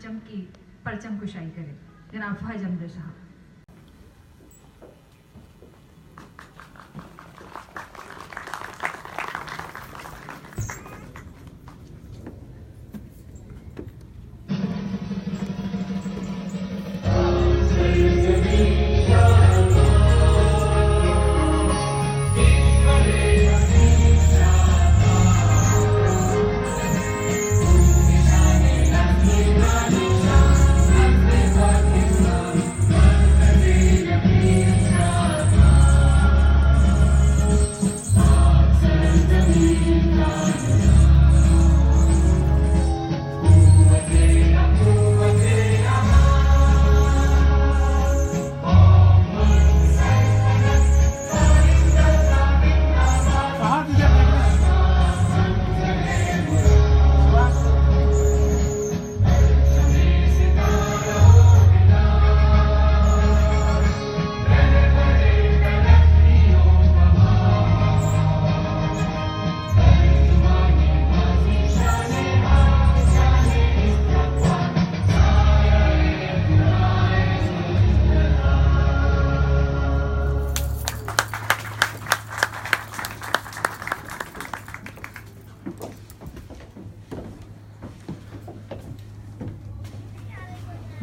परचम की परचम कुशाई करें। जनाब फहद जमदर साहब।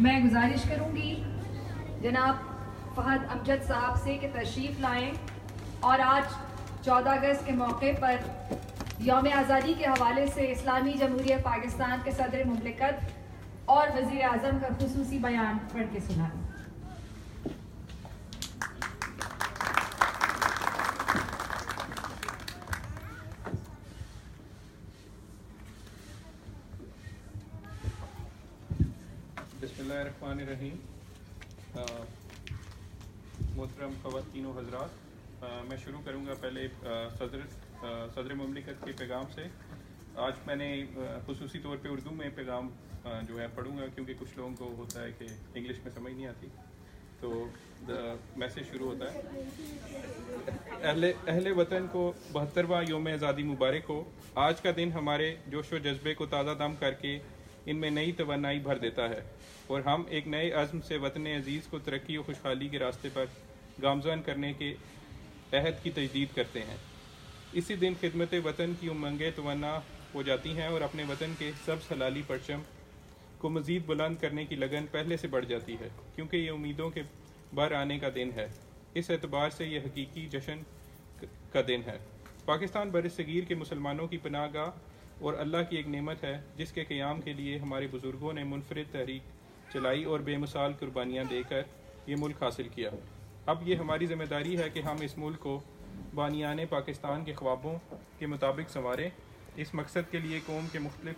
मैं गुजारिश करूंगी जनाब फहद अमजद साहब से कि तशरीफ़ लाएं और आज 14 अगस्त के मौके पर यौम आज़ादी के हवाले से इस्लामी जमहूरिया पाकिस्तान के सदर मुमलिकत और वज़ीर आज़म का खुसूसी बयान पढ़ के सुनाएं। बिस्मिल्लाहिर्रहमानिर्रहीम। मोहतरम ख़वातीन व हज़रात, मैं शुरू करूँगा पहले सदर मुमलिकत के पैगाम से। आज मैंने खुसूसी तौर पे उर्दू में पैगाम जो है पढ़ूँगा, क्योंकि कुछ लोगों को होता है कि इंग्लिश में समझ नहीं आती। तो मैसेज शुरू होता है। अहले वतन को 72वां यौम आज़ादी मुबारक हो। आज का दिन हमारे जोश व जज्बे को ताज़ा दम करके इनमें नई तवन्नाई भर देता है और हम एक नए अज़्म से वतन अज़ीज़ को तरक्की और खुशहाली के रास्ते पर गामज़न करने के अहद की तजदीद करते हैं। इसी दिन खिदमत वतन की उमंगें तवन्ना हो जाती हैं और अपने वतन के सब्ज़ हलाली परचम को मज़ीद बुलंद करने की लगन पहले से बढ़ जाती है, क्योंकि ये उम्मीदों के बर आने का दिन है। इस एतबार से ये हकीकी जश्न का दिन है। पाकिस्तान बरसगीर के मुसलमानों की पनाहगाह और अल्लाह की एक नेमत है, जिसके क़याम के लिए हमारे बुज़ुर्गों ने मुनफरिद तहरीक चलाई और बेमिसाल कुर्बानियाँ देकर ये मुल्क हासिल किया। अब ये हमारी ज़िम्मेदारी है कि हम इस मुल्क को बानियाने पाकिस्तान के ख्वाबों के मुताबिक संवारें। इस मकसद के लिए कौम के मुख्तलिफ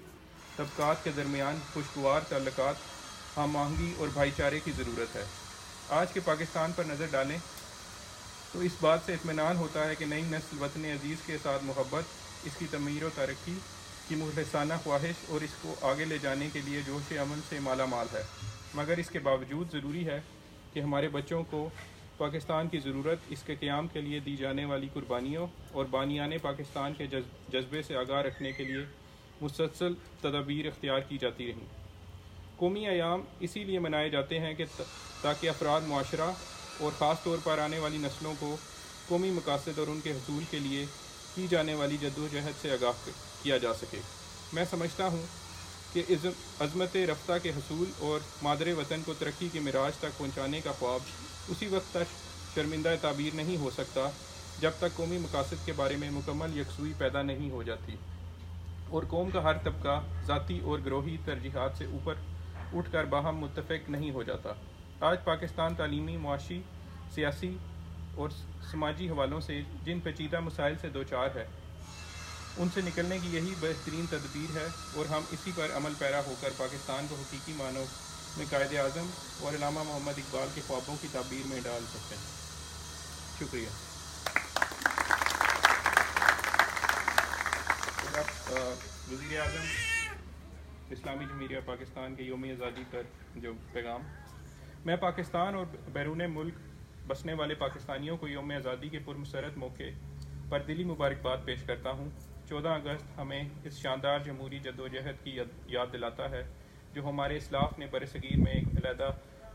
तबक़ात के दरमियान खुशगवार ताल्लुकात, हम आहंगी और भाईचारे की ज़रूरत है। आज के पाकिस्तान पर नज़र डालें तो इस बात से इत्मीनान होता है कि नई नस्ल वतन अज़ीज़ के साथ मोहब्बत, इसकी तमीर व तरक्की की मुखलिसाना ख्वाहिश और इसको आगे ले जाने के लिए जोश अमल से माला माल है। मगर इसके बावजूद ज़रूरी है कि हमारे बच्चों को पाकिस्तान की ज़रूरत, इसके क़याम के लिए दी जाने वाली कुर्बानियों और बानियाने पाकिस्तान के जज्बे से आगाह रखने के लिए मुसलसल तदाबीर इख्तियार की जाती रहीं। कौमी अयाम इसीलिए मनाए जाते हैं कि ताकि अफराद, मुआशरा और ख़ास तौर पर आने वाली नस्लों को कौमी मकासद और उनके हसूल के लिए की जाने वाली जद्दोजहद से आगाह किया जा सके। मैं समझता हूँ कि अज़मत रफ्ता के हसूल और मादरे वतन को तरक्की के मिराज तक पहुँचाने का ख्वाब उसी वक्त तक शर्मिंदा ताबीर नहीं हो सकता जब तक कौमी मकासद के बारे में मुकम्मल यकसुई पैदा नहीं हो जाती और कौम का हर तबका ज़ाती और ग्रोही तरजीहात से ऊपर उठ कर बाहम मुत्तफ़िक नहीं हो जाता। आज पाकिस्तान तालीमी, मुआशी, सियासी और समाजी हवालों से जिन पेचीदा मसाइल से दो चार है, उनसे निकलने की यही बेहतरीन तदबीर है और हम इसी पर अमल पैरा होकर पाकिस्तान को हकीकी मानों में कायदे आज़म और अल्लामा मोहम्मद इकबाल के ख्वाबों की ताबीर में डाल सकते हैं। शुक्रिया। वज़ीर आज़म इस्लामी जमहूरिया पाकिस्तान के यौम आज़ादी पर जो पैगाम। मैं पाकिस्तान और बैरून मुल्क बसने वाले पाकिस्तानियों को यौम आज़ादी के पुरमसरत मौके पर दिली मुबारकबाद पेश करता हूँ। 14 अगस्त हमें इस शानदार जमहूरी जद्दोजहद की याद दिलाता है جو ہمارے اسلاف نے برصغیر میں ایک علیحدہ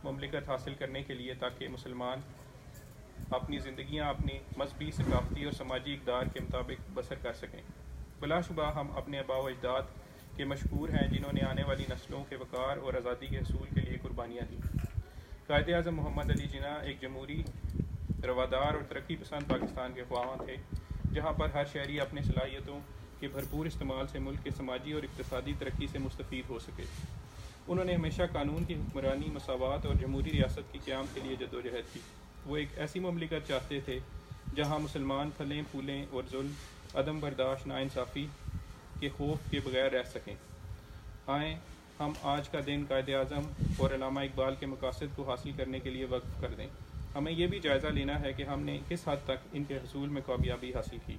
مملکت حاصل کرنے کے لیے تاکہ مسلمان اپنی زندگیاں اپنی مذہبی ثقافتی اور سماجی اقدار کے مطابق بسر کر سکیں۔ بلا شبہ ہم اپنے آباء و اجداد کے مشکور ہیں جنہوں نے آنے والی نسلوں کے وقار اور آزادی کے حصول کے لیے قربانیاں دیں۔ قائد اعظم محمد علی جناح ایک جمہوری، روادار اور ترقی پسند پاکستان کے خواہاں تھے، جہاں پر ہر شہری اپنے صلاحیتوں کے بھرپور استعمال سے ملک کے سماجی اور اقتصادی ترقی سے مستفید ہو سکے۔ انہوں نے ہمیشہ قانون کی حکمرانی، مساوات اور جمہوری ریاست کی قیام کے لیے جدوجہد کی۔ وہ ایک ایسی مملکت چاہتے تھے جہاں مسلمان پھلیں پھولیں اور ظلم، عدم برداشت، ناانصافی کے خوف کے بغیر رہ سکیں۔ آئیں ہم آج کا دن قائد اعظم اور علامہ اقبال کے مقاصد کو حاصل کرنے کے لیے وقف کر دیں۔ ہمیں یہ بھی جائزہ لینا ہے کہ ہم نے کس حد تک ان کے حصول میں کامیابی حاصل کی۔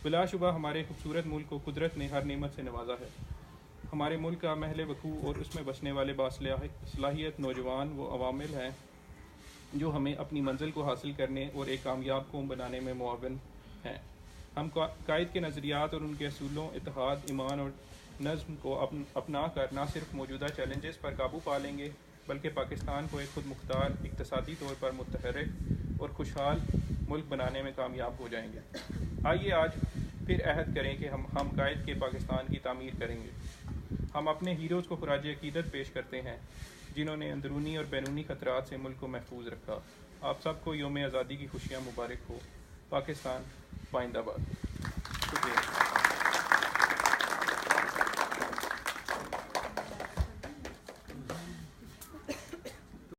بلا شبہ ہمارے خوبصورت ملک کو قدرت نے ہر نعمت سے نوازا ہے۔ ہمارے ملک کا محل وقوع اور اس میں بسنے والے باصلاحیت نوجوان وہ عوامل ہیں جو ہمیں اپنی منزل کو حاصل کرنے اور ایک کامیاب قوم بنانے میں معاون ہیں۔ ہم قائد کے نظریات اور ان کے اصولوں، اتحاد، ایمان اور نظم کو اپنا کر نہ صرف موجودہ چیلنجز پر قابو پا لیں گے بلکہ پاکستان کو ایک خود مختار، اقتصادی طور پر متحرک اور خوشحال ملک بنانے میں کامیاب ہو جائیں گے۔ آئیے آج پھر عہد کریں کہ ہم قائد کے پاکستان کی تعمیر کریں گے۔ ہم اپنے ہیروز کو خراج عقیدت پیش کرتے ہیں جنہوں نے اندرونی اور بیرونی خطرات سے ملک کو محفوظ رکھا۔ آپ سب کو یوم آزادی کی خوشیاں مبارک ہو۔ پاکستان پائندہ باد۔ شکریہ۔